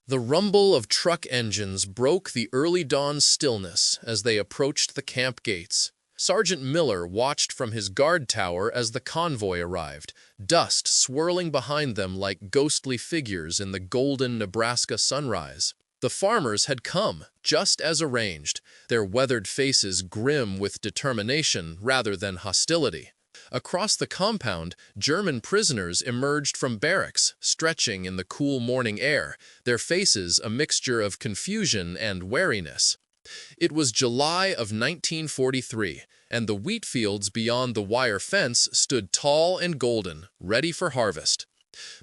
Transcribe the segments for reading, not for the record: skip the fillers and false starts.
The rumble of truck engines broke the early dawn stillness as they approached the camp gates. Sergeant Miller watched from his guard tower as the convoy arrived, dust swirling behind them like ghostly figures in the golden Nebraska sunrise. The farmers had come, just as arranged, their weathered faces grim with determination rather than hostility. Across the compound, German prisoners emerged from barracks, stretching in the cool morning air, their faces a mixture of confusion and wariness. It was July of 1943, and the wheat fields beyond the wire fence stood tall and golden, ready for harvest.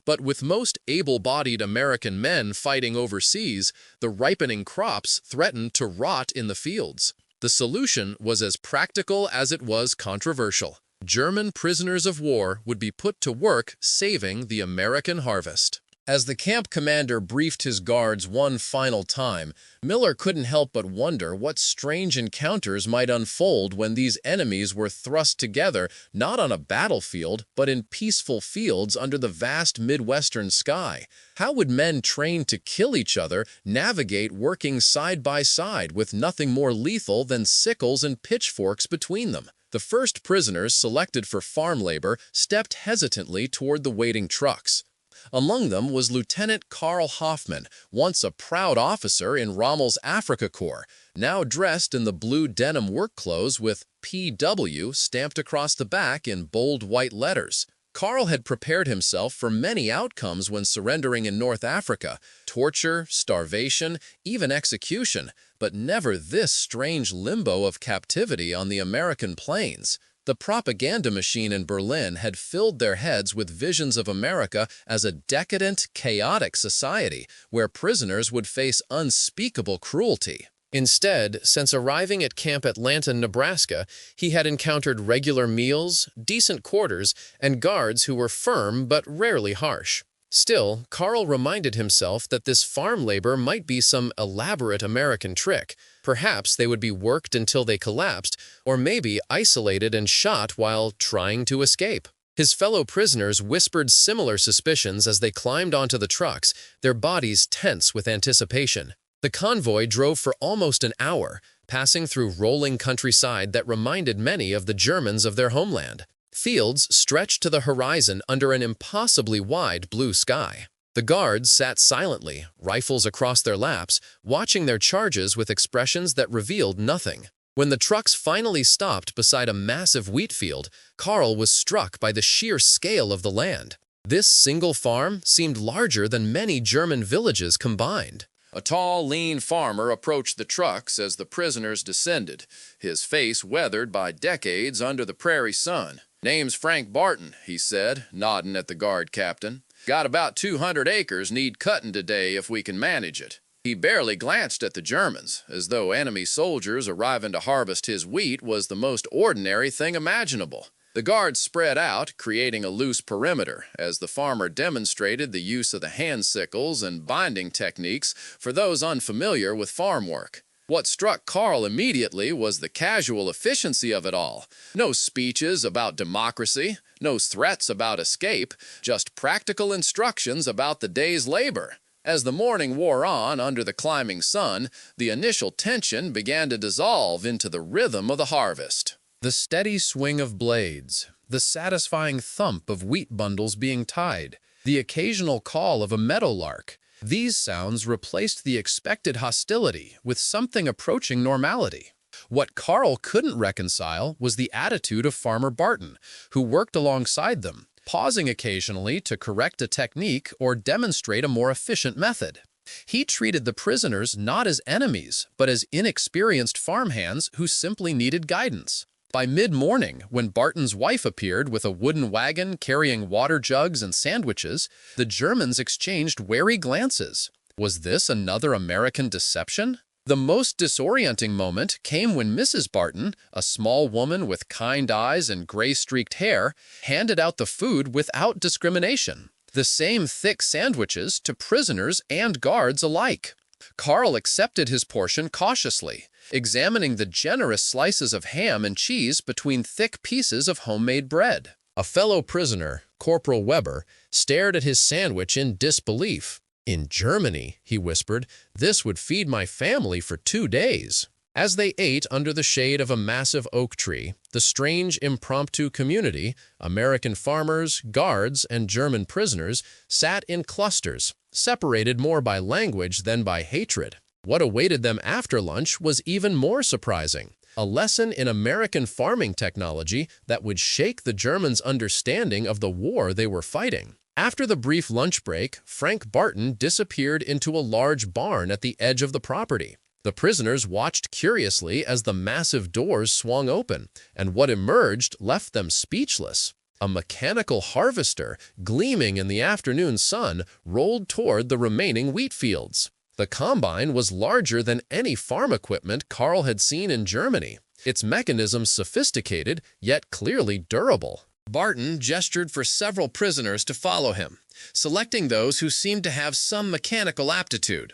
But with most able-bodied American men fighting overseas, the ripening crops threatened to rot in the fields. The solution was as practical as it was controversial. German prisoners of war would be put to work saving the American harvest. As the camp commander briefed his guards one final time, Miller couldn't help but wonder what strange encounters might unfold when these enemies were thrust together not on a battlefield but in peaceful fields under the vast Midwestern sky. How would men trained to kill each other navigate working side by side with nothing more lethal than sickles and pitchforks between them? The first prisoners selected for farm labor stepped hesitantly toward the waiting trucks. Among them was Lieutenant Karl Hoffman, once a proud officer in Rommel's Afrika Korps, now dressed in the blue denim work clothes with PW stamped across the back in bold white letters. Karl had prepared himself for many outcomes when surrendering in North Africa: torture, starvation, even execution, but never this strange limbo of captivity on the American plains. The propaganda machine in Berlin had filled their heads with visions of America as a decadent, chaotic society where prisoners would face unspeakable cruelty. Instead, since arriving at Camp Atlanta, Nebraska, he had encountered regular meals, decent quarters, and guards who were firm but rarely harsh. Still, Karl reminded himself that this farm labor might be some elaborate American trick. Perhaps they would be worked until they collapsed, or maybe isolated and shot while trying to escape. His fellow prisoners whispered similar suspicions as they climbed onto the trucks, their bodies tense with anticipation. The convoy drove for almost an hour, passing through rolling countryside that reminded many of the Germans of their homeland. Fields stretched to the horizon under an impossibly wide blue sky. The guards sat silently, rifles across their laps, watching their charges with expressions that revealed nothing. When the trucks finally stopped beside a massive wheat field, Karl was struck by the sheer scale of the land. This single farm seemed larger than many German villages combined. A tall, lean farmer approached the trucks as the prisoners descended, his face weathered by decades under the prairie sun. "Name's Frank Barton," he said, nodding at the guard captain. "Got about 200 acres need cutting today if we can manage it." He barely glanced at the Germans, as though enemy soldiers arriving to harvest his wheat was the most ordinary thing imaginable. The guards spread out, creating a loose perimeter, as the farmer demonstrated the use of the hand sickles and binding techniques for those unfamiliar with farm work. What struck Karl immediately was the casual efficiency of it all. No speeches about democracy, no threats about escape, just practical instructions about the day's labor. As the morning wore on under the climbing sun, the initial tension began to dissolve into the rhythm of the harvest. The steady swing of blades, the satisfying thump of wheat bundles being tied, the occasional call of a meadowlark, these sounds replaced the expected hostility with something approaching normality. What Karl couldn't reconcile was the attitude of Farmer Barton, who worked alongside them, pausing occasionally to correct a technique or demonstrate a more efficient method. He treated the prisoners not as enemies, but as inexperienced farmhands who simply needed guidance. By mid-morning, when Barton's wife appeared with a wooden wagon carrying water jugs and sandwiches, the Germans exchanged wary glances. Was this another American deception? The most disorienting moment came when Mrs. Barton, a small woman with kind eyes and gray-streaked hair, handed out the food without discrimination. The same thick sandwiches to prisoners and guards alike. Karl accepted his portion cautiously, examining the generous slices of ham and cheese between thick pieces of homemade bread. A fellow prisoner, Corporal Weber, stared at his sandwich in disbelief. "In Germany," he whispered, "this would feed my family for 2 days." As they ate under the shade of a massive oak tree, the strange impromptu community, American farmers, guards, and German prisoners, sat in clusters, separated more by language than by hatred. What awaited them after lunch was even more surprising. A lesson in American farming technology that would shake the Germans' understanding of the war they were fighting. After the brief lunch break, Frank Barton disappeared into a large barn at the edge of the property. The prisoners watched curiously as the massive doors swung open, and what emerged left them speechless. A mechanical harvester, gleaming in the afternoon sun, rolled toward the remaining wheat fields. The combine was larger than any farm equipment Carl had seen in Germany, its mechanism sophisticated yet clearly durable. Barton gestured for several prisoners to follow him, selecting those who seemed to have some mechanical aptitude.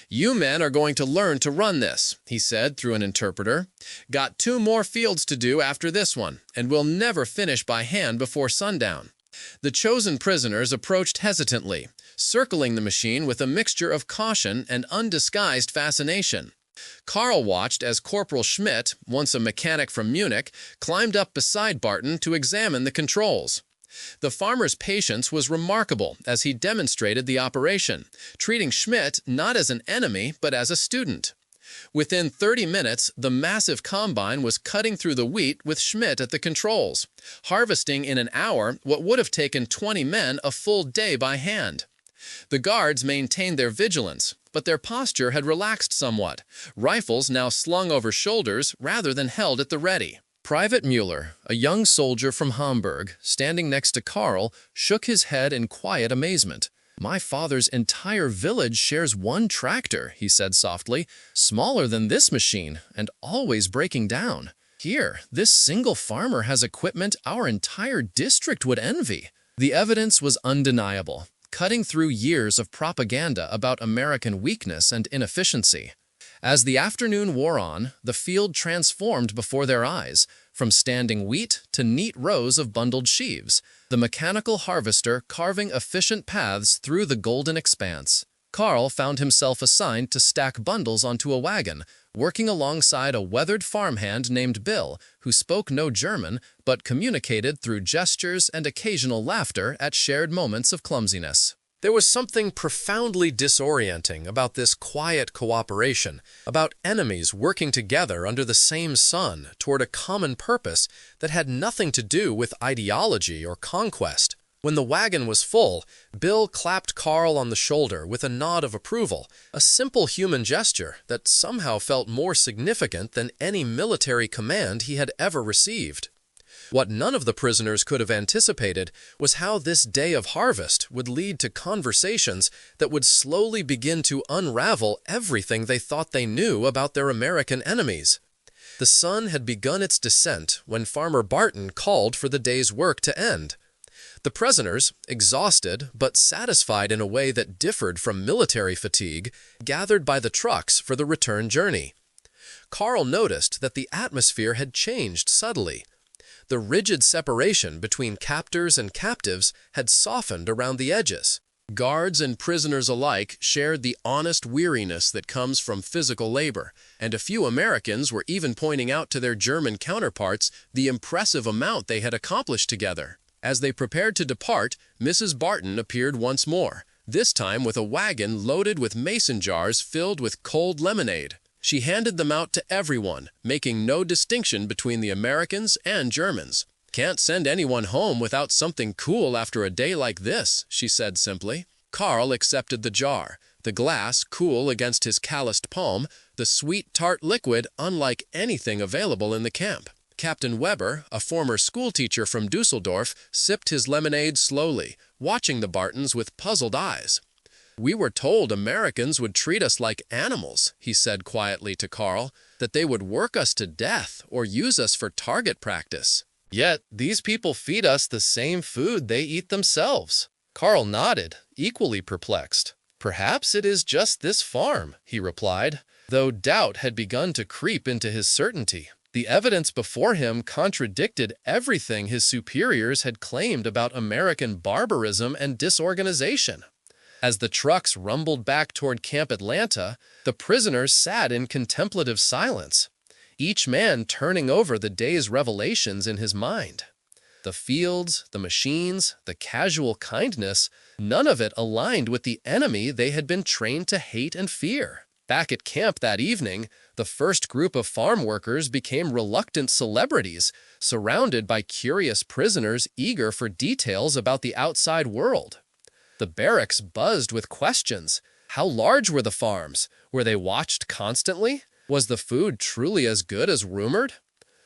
"You men are going to learn to run this," he said through an interpreter. "Got 2 more fields to do after this one, and we'll never finish by hand before sundown." The chosen prisoners approached hesitantly, circling the machine with a mixture of caution and undisguised fascination. Carl watched as Corporal Schmidt, once a mechanic from Munich, climbed up beside Barton to examine the controls. The farmer's patience was remarkable as he demonstrated the operation, treating Schmidt not as an enemy but as a student. Within 30 minutes, the massive combine was cutting through the wheat with Schmidt at the controls, harvesting in an hour what would have taken 20 men a full day by hand. The guards maintained their vigilance, but their posture had relaxed somewhat, rifles now slung over shoulders rather than held at the ready. Private Mueller, a young soldier from Hamburg, standing next to Carl, shook his head in quiet amazement. "My father's entire village shares one tractor," he said softly, "smaller than this machine and always breaking down. Here, this single farmer has equipment our entire district would envy." The evidence was undeniable, cutting through years of propaganda about American weakness and inefficiency. As the afternoon wore on, the field transformed before their eyes, from standing wheat to neat rows of bundled sheaves, the mechanical harvester carving efficient paths through the golden expanse. Carl found himself assigned to stack bundles onto a wagon, working alongside a weathered farmhand named Bill, who spoke no German but communicated through gestures and occasional laughter at shared moments of clumsiness. There was something profoundly disorienting about this quiet cooperation, about enemies working together under the same sun toward a common purpose that had nothing to do with ideology or conquest. When the wagon was full, Bill clapped Carl on the shoulder with a nod of approval, a simple human gesture that somehow felt more significant than any military command he had ever received. What none of the prisoners could have anticipated was how this day of harvest would lead to conversations that would slowly begin to unravel everything they thought they knew about their American enemies. The sun had begun its descent when Farmer Barton called for the day's work to end. The prisoners, exhausted but satisfied in a way that differed from military fatigue, gathered by the trucks for the return journey. Carl noticed that the atmosphere had changed subtly. The rigid separation between captors and captives had softened around the edges. Guards and prisoners alike shared the honest weariness that comes from physical labor, and a few Americans were even pointing out to their German counterparts the impressive amount they had accomplished together. As they prepared to depart, Mrs. Barton appeared once more, this time with a wagon loaded with mason jars filled with cold lemonade. She handed them out to everyone, making no distinction between the Americans and Germans. "Can't send anyone home without something cool after a day like this," she said simply. Carl accepted the jar, the glass cool against his calloused palm, the sweet, tart liquid unlike anything available in the camp. Captain Weber, a former schoolteacher from Dusseldorf, sipped his lemonade slowly, watching the Bartons with puzzled eyes. "We were told Americans would treat us like animals," he said quietly to Carl, "that they would work us to death or use us for target practice. Yet these people feed us the same food they eat themselves." Carl nodded, equally perplexed. "Perhaps it is just this farm," he replied, though doubt had begun to creep into his certainty. The evidence before him contradicted everything his superiors had claimed about American barbarism and disorganization. As the trucks rumbled back toward Camp Atlanta, the prisoners sat in contemplative silence, each man turning over the day's revelations in his mind. The fields, the machines, the casual kindness, none of it aligned with the enemy they had been trained to hate and fear. Back at camp that evening, the first group of farm workers became reluctant celebrities, surrounded by curious prisoners eager for details about the outside world. The barracks buzzed with questions. How large were the farms? Were they watched constantly? Was the food truly as good as rumored?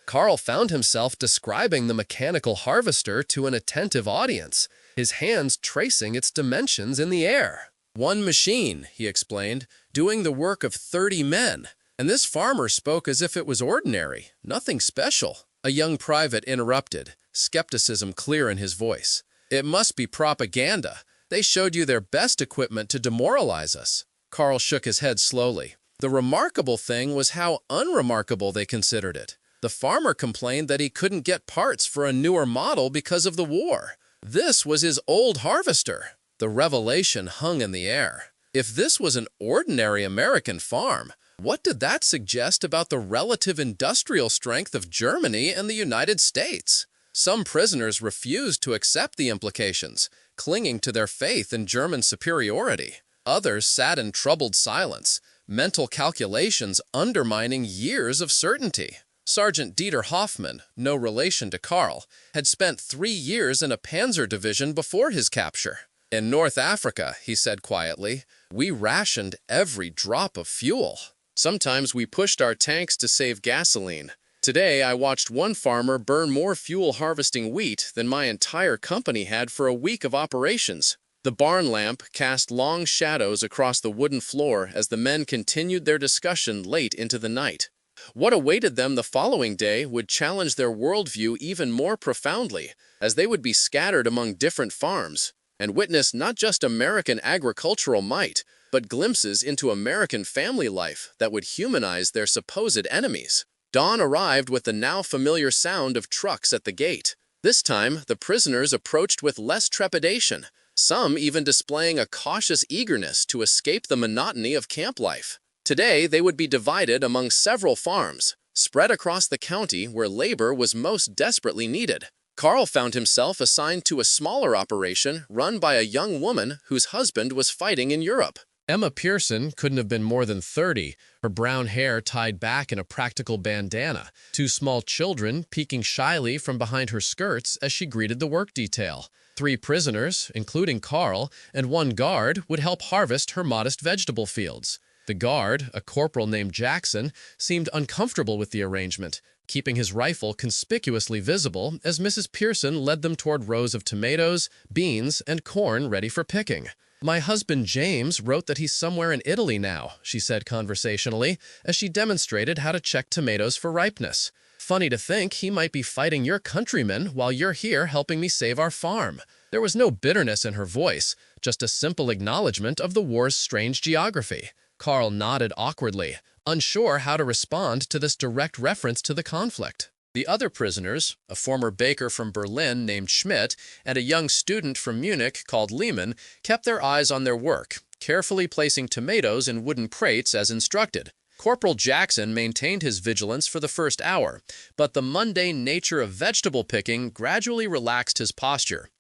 Carl found himself describing the mechanical harvester to an attentive audience, his hands tracing its dimensions in the air. "One machine," he explained, "doing the work of 30 men. And this farmer spoke as if it was ordinary, nothing special." A young private interrupted, skepticism clear in his voice. "It must be propaganda. They showed you their best equipment to demoralize us." Carl shook his head slowly. The remarkable thing was how unremarkable they considered it. The farmer complained that he couldn't get parts for a newer model because of the war. This was his old harvester. The revelation hung in the air. If this was an ordinary American farm, what did that suggest about the relative industrial strength of Germany and the United States? Some prisoners refused to accept the implications, clinging to their faith in German superiority. Others sat in troubled silence, mental calculations undermining years of certainty. Sergeant Dieter Hoffmann, no relation to Carl, had spent 3 years in a panzer division before his capture. "In North Africa," he said quietly, "we rationed every drop of fuel. Sometimes we pushed our tanks to save gasoline. Today, I watched one farmer burn more fuel-harvesting wheat than my entire company had for a week of operations." The barn lamp cast long shadows across the wooden floor as the men continued their discussion late into the night. What awaited them the following day would challenge their worldview even more profoundly, as they would be scattered among different farms and witness not just American agricultural might, but glimpses into American family life that would humanize their supposed enemies. Dawn arrived with the now familiar sound of trucks at the gate. This time, the prisoners approached with less trepidation, some even displaying a cautious eagerness to escape the monotony of camp life. Today, they would be divided among several farms, spread across the county where labor was most desperately needed. Carl found himself assigned to a smaller operation run by a young woman whose husband was fighting in Europe. Emma Pearson couldn't have been more than 30, her brown hair tied back in a practical bandana, 2 small children peeking shyly from behind her skirts as she greeted the work detail. 3 prisoners, including Carl, and 1 guard would help harvest her modest vegetable fields. The guard, a corporal named Jackson, seemed uncomfortable with the arrangement, keeping his rifle conspicuously visible as Mrs. Pearson led them toward rows of tomatoes, beans, and corn ready for picking. "My husband James wrote that he's somewhere in Italy now," she said conversationally, as she demonstrated how to check tomatoes for ripeness. "Funny to think he might be fighting your countrymen while you're here helping me save our farm." There was no bitterness in her voice, just a simple acknowledgement of the war's strange geography. Carl nodded awkwardly, unsure how to respond to this direct reference to the conflict. The other prisoners, a former baker from Berlin named Schmidt and a young student from Munich called Lehmann, kept their eyes on their work, carefully placing tomatoes in wooden crates as instructed. Corporal Jackson maintained his vigilance for the first hour, but the mundane nature of vegetable picking gradually relaxed his posture.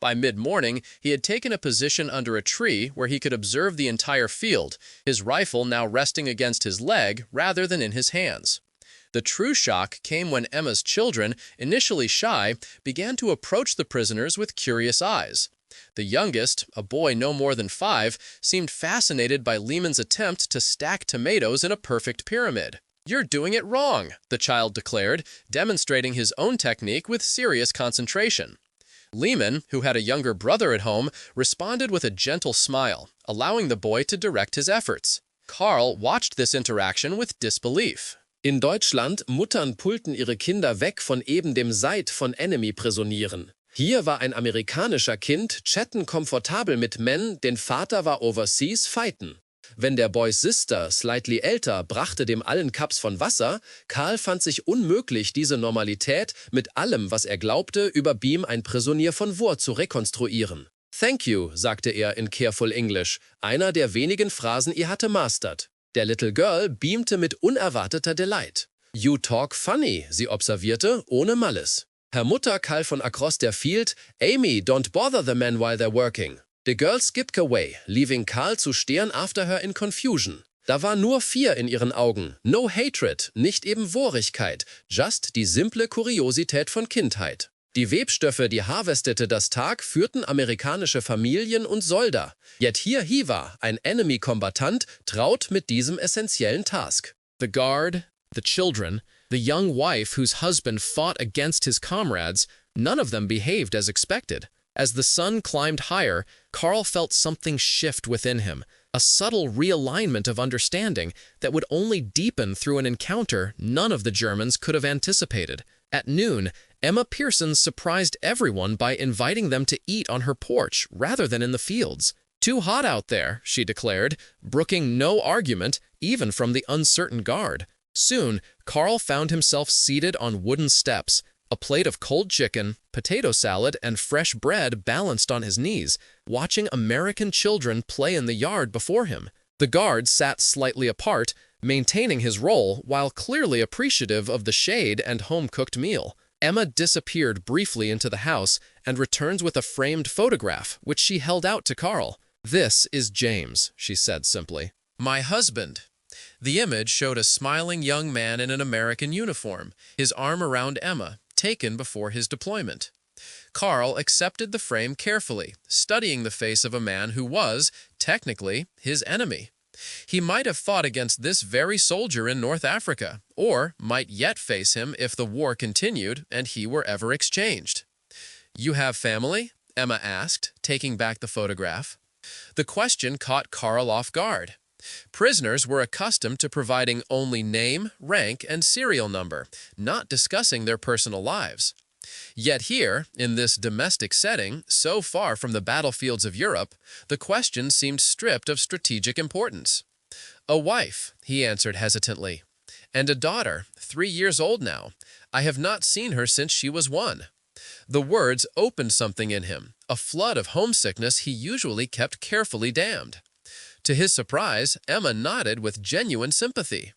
By mid-morning, he had taken a position under a tree where he could observe the entire field, his rifle now resting against his leg rather than in his hands. The true shock came when Emma's children, initially shy, began to approach the prisoners with curious eyes. The youngest, a boy no more than 5, seemed fascinated by Lehmann's attempt to stack tomatoes in a perfect pyramid. "You're doing it wrong," the child declared, demonstrating his own technique with serious concentration. Lehmann, who had a younger brother at home, responded with a gentle smile, allowing the boy to direct his efforts. Carl watched this interaction with disbelief. In Deutschland, Muttern pulten ihre Kinder weg von eben dem Seid von Enemy-Prisonieren. Hier war ein amerikanischer Kind chatten komfortabel mit Men, den Vater war overseas fighten. Wenn der Boys Sister, slightly älter, brachte dem allen Cups von Wasser, Karl fand sich unmöglich, diese Normalität mit allem, was er glaubte, über Beam ein Prisonier von War zu rekonstruieren. Thank you, sagte er in careful English, einer der wenigen Phrasen er hatte mastered. Der Little Girl beamte mit unerwarteter Delight. You talk funny, sie observierte, ohne Malice. Herr Mutter Karl von across der field, Amy, don't bother the men while they're working. The girl skipped away, leaving Karl zu stehen after her in confusion. Da war nur Fear in ihren Augen, no hatred, nicht eben Wohrigkeit, just die simple Kuriosität von Kindheit. Die Webstoffe, die harvestete das Tag, führten amerikanische Familien und Soldaten. Yet here he war, ein Enemy-Kombatant, traut mit diesem essentiellen Task. The guard, the children, the young wife whose husband fought against his comrades, none of them behaved as expected. As the sun climbed higher, Carl felt something shift within him, a subtle realignment of understanding that would only deepen through an encounter none of the Germans could have anticipated. At noon, Emma Pearson surprised everyone by inviting them to eat on her porch rather than in the fields. Too hot out there, she declared, brooking no argument, even from the uncertain guard. Soon, Carl found himself seated on wooden steps, a plate of cold chicken, potato salad, and fresh bread balanced on his knees, watching American children play in the yard before him. The guard sat slightly apart, maintaining his role while clearly appreciative of the shade and home-cooked meal. Emma disappeared briefly into the house and returns with a framed photograph, which she held out to Carl. "This is James," she said simply. "My husband." The image showed a smiling young man in an American uniform, his arm around Emma, taken before his deployment. Carl accepted the frame carefully, studying the face of a man who was, technically, his enemy. He might have fought against this very soldier in North Africa, or might yet face him if the war continued and he were ever exchanged. "You have family?" Emma asked, taking back the photograph. The question caught Carl off guard. Prisoners were accustomed to providing only name, rank, and serial number, not discussing their personal lives. Yet here, in this domestic setting, so far from the battlefields of Europe, the question seemed stripped of strategic importance. "A wife," he answered hesitantly, "and a daughter, 3 years old now. I have not seen her since she was 1. The words opened something in him, a flood of homesickness he usually kept carefully dammed. To his surprise, Emma nodded with genuine sympathy.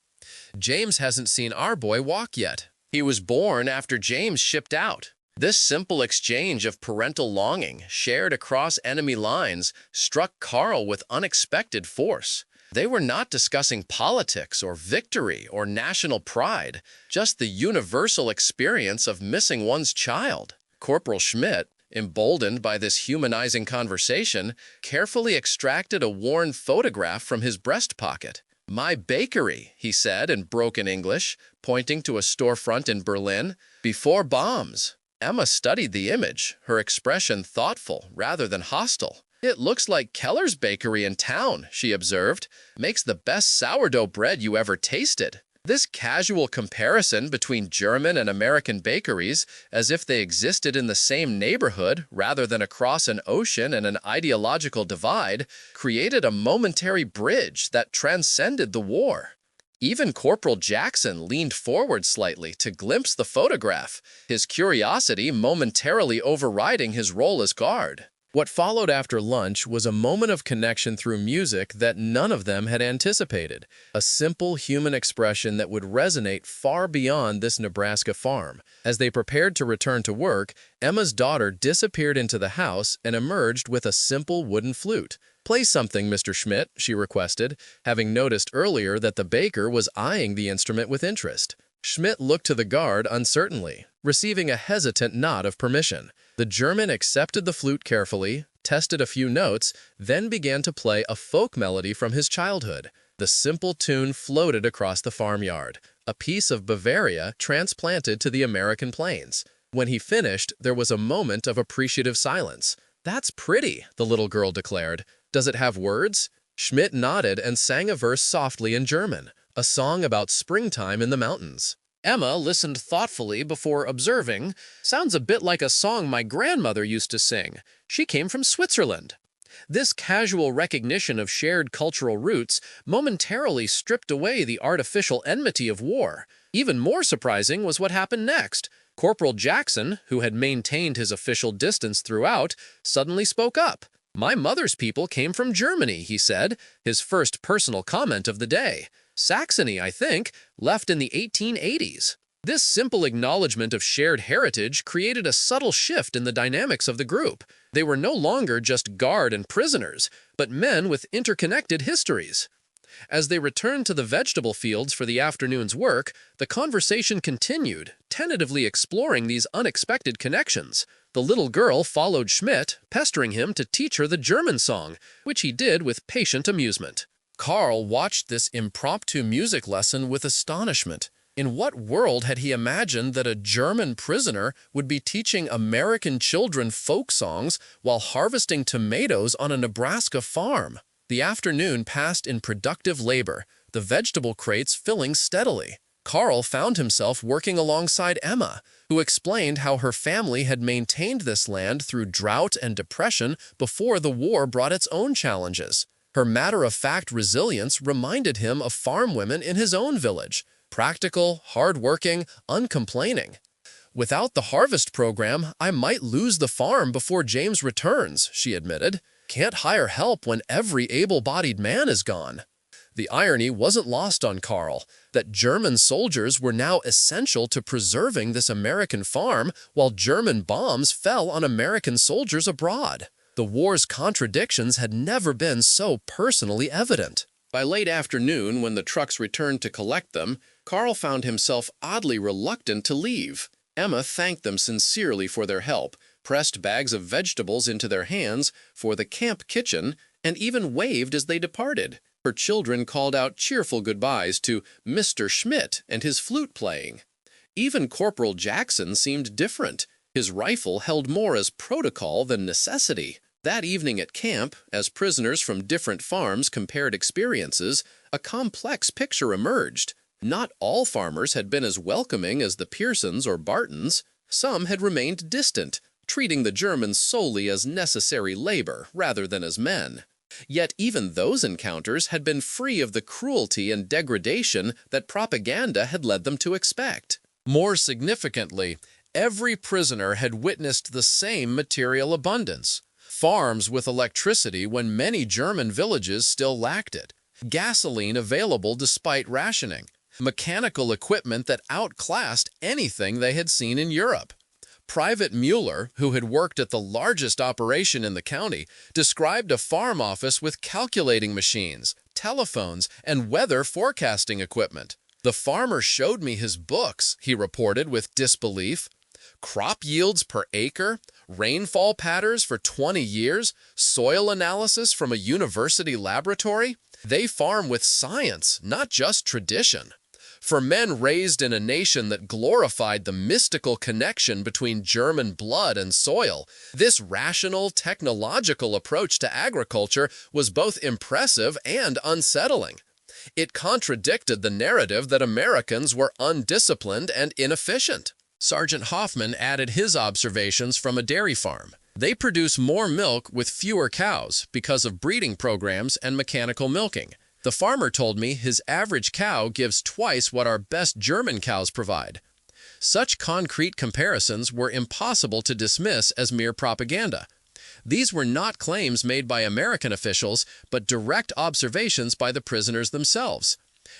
"James hasn't seen our boy walk yet. He was born after James shipped out." This simple exchange of parental longing, shared across enemy lines, struck Carl with unexpected force. They were not discussing politics or victory or national pride, just the universal experience of missing one's child. Corporal Schmidt, emboldened by this humanizing conversation, carefully extracted a worn photograph from his breast pocket. "My bakery," he said in broken English, pointing to a storefront in Berlin, "before bombs." Emma studied the image, her expression thoughtful rather than hostile. "It looks like Keller's bakery in town," she observed. "Makes the best sourdough bread you ever tasted." This casual comparison between German and American bakeries, as if they existed in the same neighborhood rather than across an ocean and an ideological divide, created a momentary bridge that transcended the war. Even Corporal Jackson leaned forward slightly to glimpse the photograph, his curiosity momentarily overriding his role as guard. What followed after lunch was a moment of connection through music that none of them had anticipated, a simple human expression that would resonate far beyond this Nebraska farm. As they prepared to return to work, Emma's daughter disappeared into the house and emerged with a simple wooden flute. "Play something, Mr. Schmidt," she requested, having noticed earlier that the baker was eyeing the instrument with interest. Schmidt looked to the guard uncertainly, receiving a hesitant nod of permission. The German accepted the flute carefully, tested a few notes, then began to play a folk melody from his childhood. The simple tune floated across the farmyard, a piece of Bavaria transplanted to the American plains. When he finished, there was a moment of appreciative silence. "That's pretty," the little girl declared. "Does it have words?" Schmidt nodded and sang a verse softly in German, a song about springtime in the mountains. Emma listened thoughtfully before observing, "Sounds a bit like a song my grandmother used to sing. She came from Switzerland." This casual recognition of shared cultural roots momentarily stripped away the artificial enmity of war. Even more surprising was what happened next. Corporal Jackson, who had maintained his official distance throughout, suddenly spoke up. "My mother's people came from Germany," he said, his first personal comment of the day. "Saxony, I think, left in the 1880s. This simple acknowledgement of shared heritage created a subtle shift in the dynamics of the group. They were no longer just guard and prisoners, but men with interconnected histories. As they returned to the vegetable fields for the afternoon's work, the conversation continued, tentatively exploring these unexpected connections. The little girl followed Schmidt, pestering him to teach her the German song, which he did with patient amusement. Karl watched this impromptu music lesson with astonishment. In what world had he imagined that a German prisoner would be teaching American children folk songs while harvesting tomatoes on a Nebraska farm? The afternoon passed in productive labor, the vegetable crates filling steadily. Karl found himself working alongside Emma, who explained how her family had maintained this land through drought and depression before the war brought its own challenges. Her matter-of-fact resilience reminded him of farm women in his own village, practical, hard-working, uncomplaining. "Without the harvest program, I might lose the farm before James returns," she admitted. "Can't hire help when every able-bodied man is gone." The irony wasn't lost on Karl, that German soldiers were now essential to preserving this American farm while German bombs fell on American soldiers abroad. The war's contradictions had never been so personally evident. By late afternoon, when the trucks returned to collect them, Karl found himself oddly reluctant to leave. Emma thanked them sincerely for their help, pressed bags of vegetables into their hands for the camp kitchen, and even waved as they departed. Her children called out cheerful goodbyes to Mr. Schmidt and his flute playing. Even Corporal Jackson seemed different. His rifle held more as protocol than necessity. That evening at camp, as prisoners from different farms compared experiences, a complex picture emerged. Not all farmers had been as welcoming as the Pearsons or Bartons. Some had remained distant, treating the Germans solely as necessary labor rather than as men. Yet even those encounters had been free of the cruelty and degradation that propaganda had led them to expect. More significantly, every prisoner had witnessed the same material abundance. Farms with electricity when many German villages still lacked it. Gasoline available despite rationing. Mechanical equipment that outclassed anything they had seen in Europe. Private Mueller, who had worked at the largest operation in the county, described a farm office with calculating machines, telephones, and weather forecasting equipment. "The farmer showed me his books," he reported with disbelief. "Crop yields per acre, rainfall patterns for 20 years, soil analysis from a university laboratory. They farm with science, not just tradition." For men raised in a nation that glorified the mystical connection between German blood and soil, this rational, technological approach to agriculture was both impressive and unsettling. It contradicted the narrative that Americans were undisciplined and inefficient. Sergeant Hoffman added his observations from a dairy farm. "They produce more milk with fewer cows because of breeding programs and mechanical milking. The farmer told me his average cow gives twice what our best German cows provide." Such concrete comparisons were impossible to dismiss as mere propaganda. These were not claims made by American officials, but direct observations by the prisoners themselves.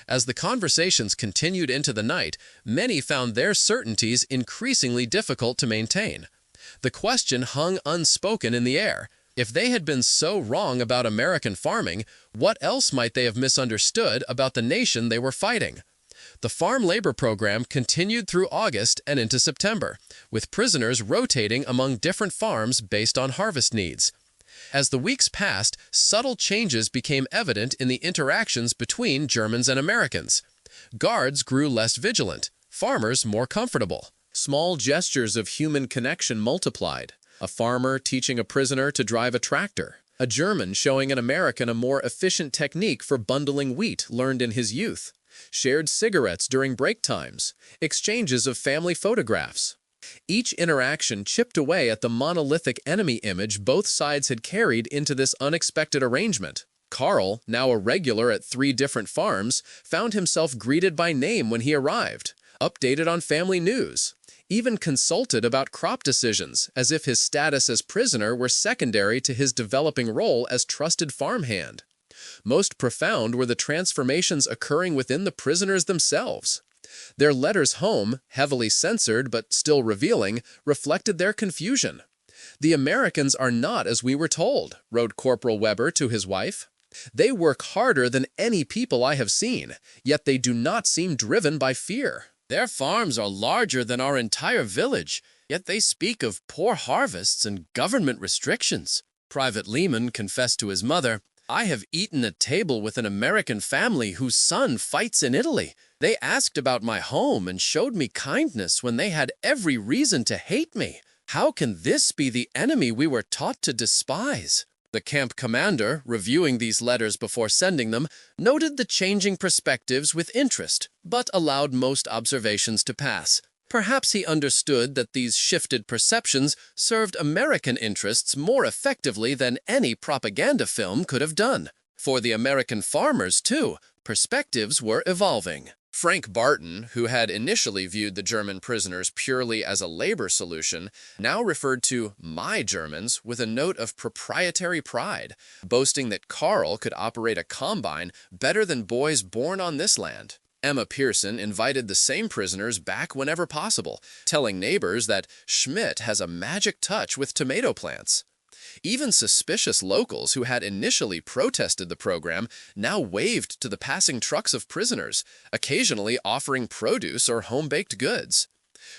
As the conversations continued into the night, many found their certainties increasingly difficult to maintain. The question hung unspoken in the air. If they had been so wrong about American farming, what else might they have misunderstood about the nation they were fighting? The farm labor program continued through August and into September, with prisoners rotating among different farms based on harvest needs. As the weeks passed, subtle changes became evident in the interactions between Germans and Americans. Guards grew less vigilant, farmers more comfortable. Small gestures of human connection multiplied. A farmer teaching a prisoner to drive a tractor. A German showing an American a more efficient technique for bundling wheat learned in his youth. Shared cigarettes during break times. Exchanges of family photographs. Each interaction chipped away at the monolithic enemy image both sides had carried into this unexpected arrangement. Karl, now a regular at 3 different farms, found himself greeted by name when he arrived. updated on family news, even consulted about crop decisions, as if his status as prisoner were secondary to his developing role as trusted farmhand. Most profound were the transformations occurring within the prisoners themselves. Their letters home, heavily censored but still revealing, reflected their confusion. "The Americans are not as we were told," wrote Corporal Weber to his wife. "They work harder than any people I have seen, yet they do not seem driven by fear. Their farms are larger than our entire village, yet they speak of poor harvests and government restrictions." Private Lehman confessed to his mother, "I have eaten at table with an American family whose son fights in Italy. They asked about my home and showed me kindness when they had every reason to hate me. How can this be the enemy we were taught to despise?" The camp commander, reviewing these letters before sending them, noted the changing perspectives with interest, but allowed most observations to pass. Perhaps he understood that these shifted perceptions served American interests more effectively than any propaganda film could have done. For the American farmers, too, perspectives were evolving. Frank Barton, who had initially viewed the German prisoners purely as a labor solution, now referred to "my Germans" with a note of proprietary pride, boasting that Karl could operate a combine better than boys born on this land. Emma Pearson invited the same prisoners back whenever possible, telling neighbors that Schmidt has a magic touch with tomato plants. Even suspicious locals who had initially protested the program now waved to the passing trucks of prisoners, occasionally offering produce or home-baked goods.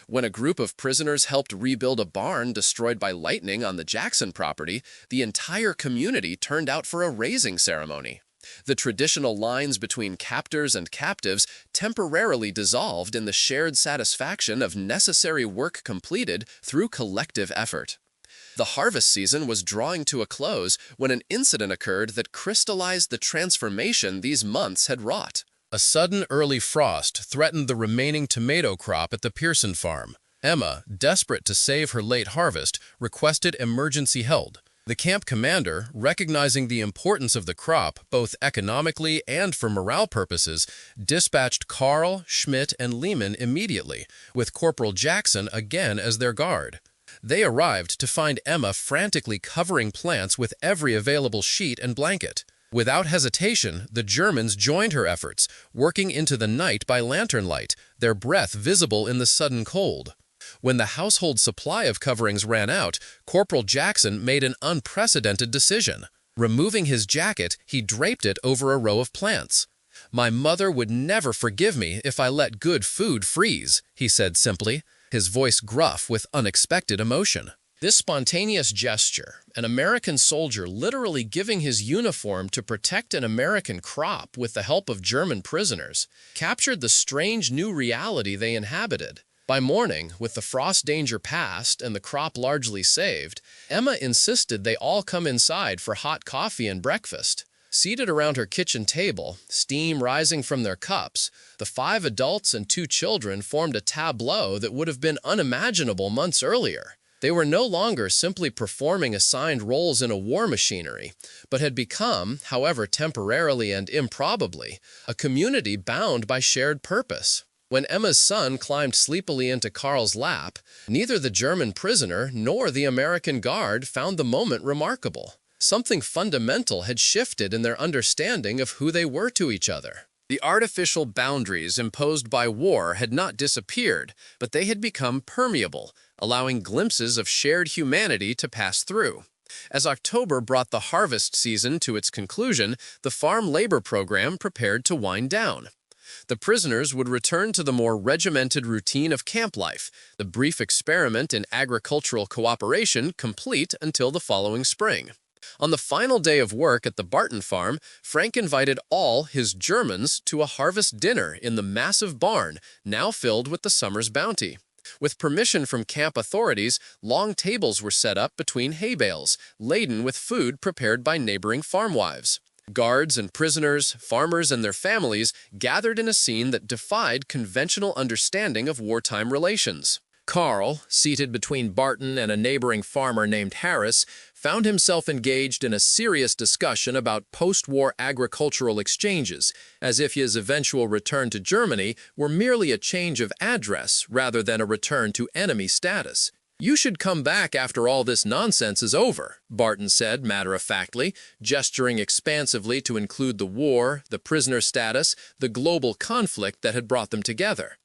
When a group of prisoners helped rebuild a barn destroyed by lightning on the Jackson property, the entire community turned out for a raising ceremony. The traditional lines between captors and captives temporarily dissolved in the shared satisfaction of necessary work completed through collective effort. The harvest season was drawing to a close when an incident occurred that crystallized the transformation these months had wrought. A sudden early frost threatened the remaining tomato crop at the Pearson farm. Emma, desperate to save her late harvest, requested emergency help. The camp commander, recognizing the importance of the crop, both economically and for morale purposes, dispatched Karl, Schmidt, and Lehman immediately, with Corporal Jackson again as their guard. They arrived to find Emma frantically covering plants with every available sheet and blanket. Without hesitation, the Germans joined her efforts, working into the night by lantern light, their breath visible in the sudden cold. When the household supply of coverings ran out, Corporal Jackson made an unprecedented decision. Removing his jacket, he draped it over a row of plants. "My mother would never forgive me if I let good food freeze," he said simply, his voice gruff with unexpected emotion. This spontaneous gesture, an American soldier literally giving his uniform to protect an American crop with the help of German prisoners, captured the strange new reality they inhabited. By morning, with the frost danger past and the crop largely saved, Emma insisted they all come inside for hot coffee and breakfast. Seated around her kitchen table, steam rising from their cups, the 5 adults and 2 children formed a tableau that would have been unimaginable months earlier. They were no longer simply performing assigned roles in a war machinery, but had become, however temporarily and improbably, a community bound by shared purpose. When Emma's son climbed sleepily into Karl's lap, neither the German prisoner nor the American guard found the moment remarkable. Something fundamental had shifted in their understanding of who they were to each other. The artificial boundaries imposed by war had not disappeared, but they had become permeable, allowing glimpses of shared humanity to pass through. As October brought the harvest season to its conclusion, the farm labor program prepared to wind down. The prisoners would return to the more regimented routine of camp life, the brief experiment in agricultural cooperation complete until the following spring. On the final day of work at the Barton farm, Frank invited all his Germans to a harvest dinner in the massive barn, now filled with the summer's bounty. With permission from camp authorities, long tables were set up between hay bales, laden with food prepared by neighboring farm wives. Guards and prisoners, farmers and their families gathered in a scene that defied conventional understanding of wartime relations. Karl, seated between Barton and a neighboring farmer named Harris, found himself engaged in a serious discussion about post-war agricultural exchanges, as if his eventual return to Germany were merely a change of address rather than a return to enemy status. "You should come back after all this nonsense is over," Barton said matter-of-factly, gesturing expansively to include the war, the prisoner status, the global conflict that had brought them together.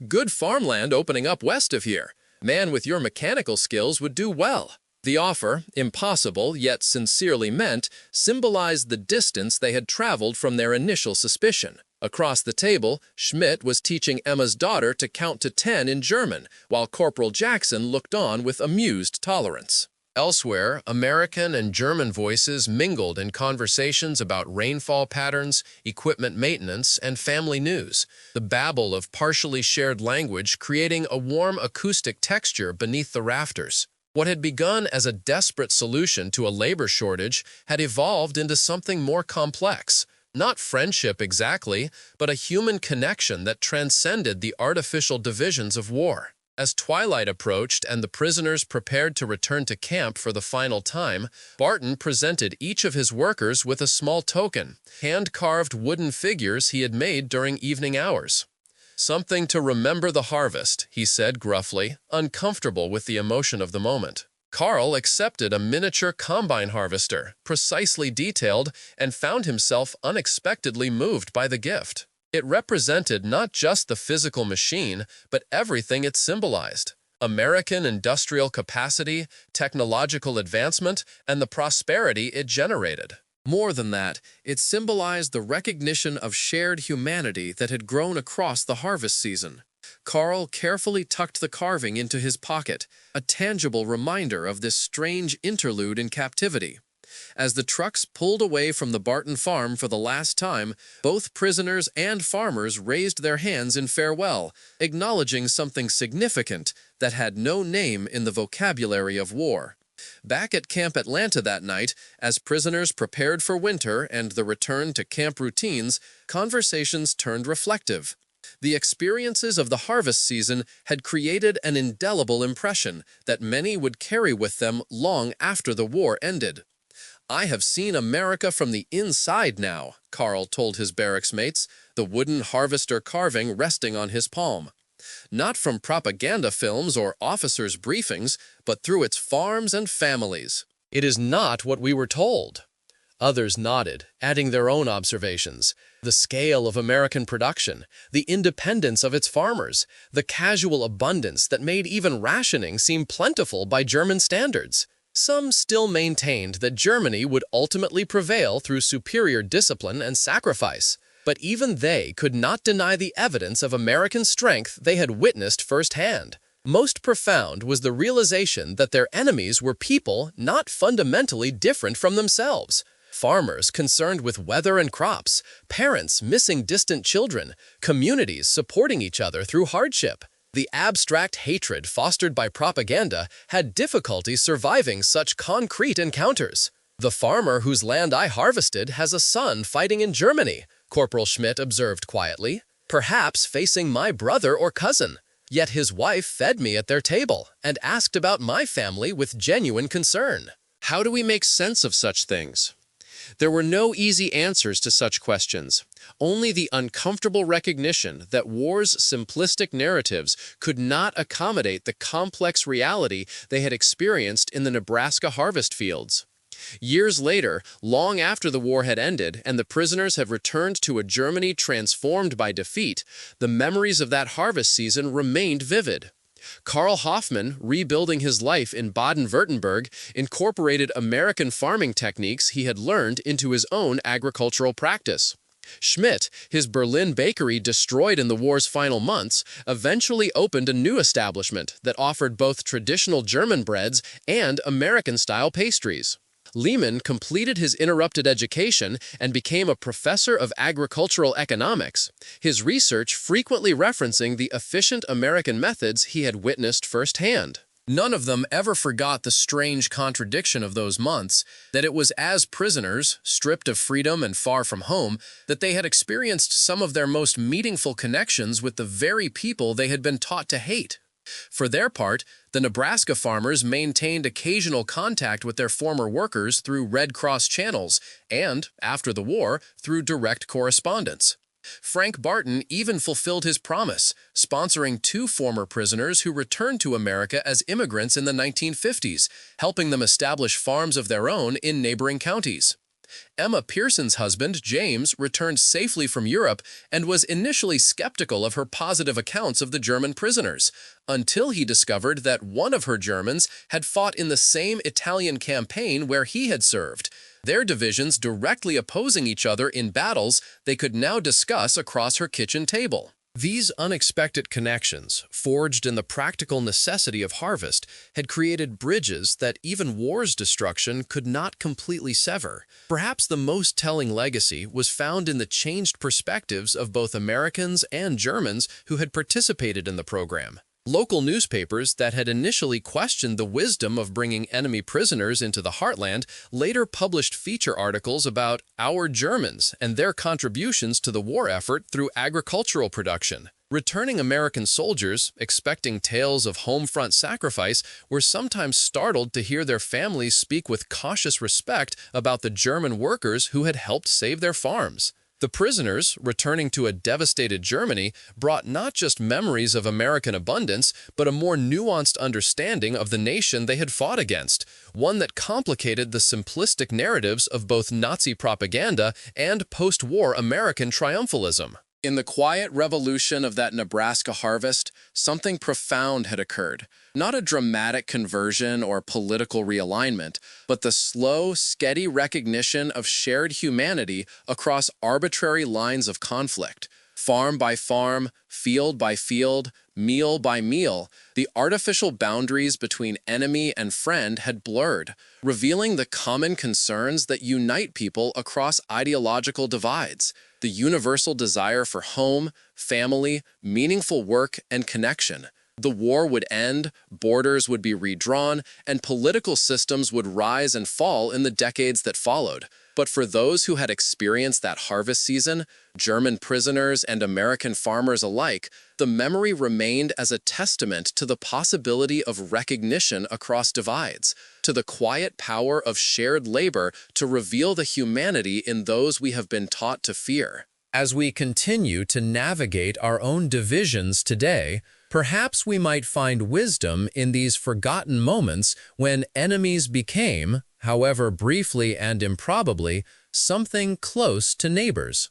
"Good farmland opening up west of here. Man with your mechanical skills would do well." The offer, impossible yet sincerely meant, symbolized the distance they had traveled from their initial suspicion. Across the table, Schmidt was teaching Emma's daughter to count to 10 in German, while Corporal Jackson looked on with amused tolerance. Elsewhere, American and German voices mingled in conversations about rainfall patterns, equipment maintenance, and family news, the babble of partially shared language creating a warm acoustic texture beneath the rafters. What had begun as a desperate solution to a labor shortage had evolved into something more complex. Not friendship exactly, but a human connection that transcended the artificial divisions of war. As twilight approached and the prisoners prepared to return to camp for the final time, Barton presented each of his workers with a small token, hand-carved wooden figures he had made during evening hours. "Something to remember the harvest," he said gruffly, uncomfortable with the emotion of the moment. Carl accepted a miniature combine harvester, precisely detailed, and found himself unexpectedly moved by the gift. It represented not just the physical machine, but everything it symbolized: American industrial capacity, technological advancement, and the prosperity it generated. More than that, it symbolized the recognition of shared humanity that had grown across the harvest season. Carl carefully tucked the carving into his pocket, a tangible reminder of this strange interlude in captivity. As the trucks pulled away from the Barton farm for the last time, both prisoners and farmers raised their hands in farewell, acknowledging something significant that had no name in the vocabulary of war. Back at Camp Atlanta that night, as prisoners prepared for winter and the return to camp routines, conversations turned reflective. The experiences of the harvest season had created an indelible impression that many would carry with them long after the war ended. "I have seen America from the inside now," Carl told his barracks mates, the wooden harvester carving resting on his palm. "Not from propaganda films or officers' briefings, but through its farms and families." "It is not what we were told." Others nodded, adding their own observations. The scale of American production, the independence of its farmers, the casual abundance that made even rationing seem plentiful by German standards. Some still maintained that Germany would ultimately prevail through superior discipline and sacrifice, but even they could not deny the evidence of American strength they had witnessed firsthand. Most profound was the realization that their enemies were people not fundamentally different from themselves. Farmers concerned with weather and crops, parents missing distant children, communities supporting each other through hardship. The abstract hatred fostered by propaganda had difficulty surviving such concrete encounters. "The farmer whose land I harvested has a son fighting in Germany," Corporal Schmidt observed quietly, "perhaps facing my brother or cousin. Yet his wife fed me at their table and asked about my family with genuine concern." How do we make sense of such things? There were no easy answers to such questions, only the uncomfortable recognition that war's simplistic narratives could not accommodate the complex reality they had experienced in the Nebraska harvest fields. Years later, long after the war had ended and the prisoners had returned to a Germany transformed by defeat, the memories of that harvest season remained vivid. Karl Hoffmann, rebuilding his life in Baden-Württemberg, incorporated American farming techniques he had learned into his own agricultural practice. Schmidt, his Berlin bakery destroyed in the war's final months, eventually opened a new establishment that offered both traditional German breads and American-style pastries. Lehman completed his interrupted education and became a professor of agricultural economics, his research frequently referencing the efficient American methods he had witnessed firsthand. None of them ever forgot the strange contradiction of those months, that it was as prisoners, stripped of freedom and far from home, that they had experienced some of their most meaningful connections with the very people they had been taught to hate. For their part, the Nebraska farmers maintained occasional contact with their former workers through Red Cross channels and, after the war, through direct correspondence. Frank Barton even fulfilled his promise, sponsoring 2 former prisoners who returned to America as immigrants in the 1950s, helping them establish farms of their own in neighboring counties. Emma Pearson's husband, James, returned safely from Europe and was initially skeptical of her positive accounts of the German prisoners, until he discovered that one of her Germans had fought in the same Italian campaign where he had served, their divisions directly opposing each other in battles they could now discuss across her kitchen table. These unexpected connections, forged in the practical necessity of harvest, had created bridges that even war's destruction could not completely sever. Perhaps the most telling legacy was found in the changed perspectives of both Americans and Germans who had participated in the program. Local newspapers that had initially questioned the wisdom of bringing enemy prisoners into the heartland later published feature articles about our Germans and their contributions to the war effort through agricultural production. Returning American soldiers, expecting tales of home front sacrifice, were sometimes startled to hear their families speak with cautious respect about the German workers who had helped save their farms. The prisoners, returning to a devastated Germany, brought not just memories of American abundance, but a more nuanced understanding of the nation they had fought against, one that complicated the simplistic narratives of both Nazi propaganda and post-war American triumphalism. In the quiet revolution of that Nebraska harvest, something profound had occurred. Not a dramatic conversion or political realignment, but the slow, steady recognition of shared humanity across arbitrary lines of conflict. Farm by farm, field by field, meal by meal, the artificial boundaries between enemy and friend had blurred, revealing the common concerns that unite people across ideological divides. The universal desire for home, family, meaningful work, and connection. The war would end, borders would be redrawn, and political systems would rise and fall in the decades that followed. But for those who had experienced that harvest season, German prisoners and American farmers alike, the memory remained as a testament to the possibility of recognition across divides, to the quiet power of shared labor to reveal the humanity in those we have been taught to fear. As we continue to navigate our own divisions today, perhaps we might find wisdom in these forgotten moments when enemies became, however briefly and improbably, something close to neighbors.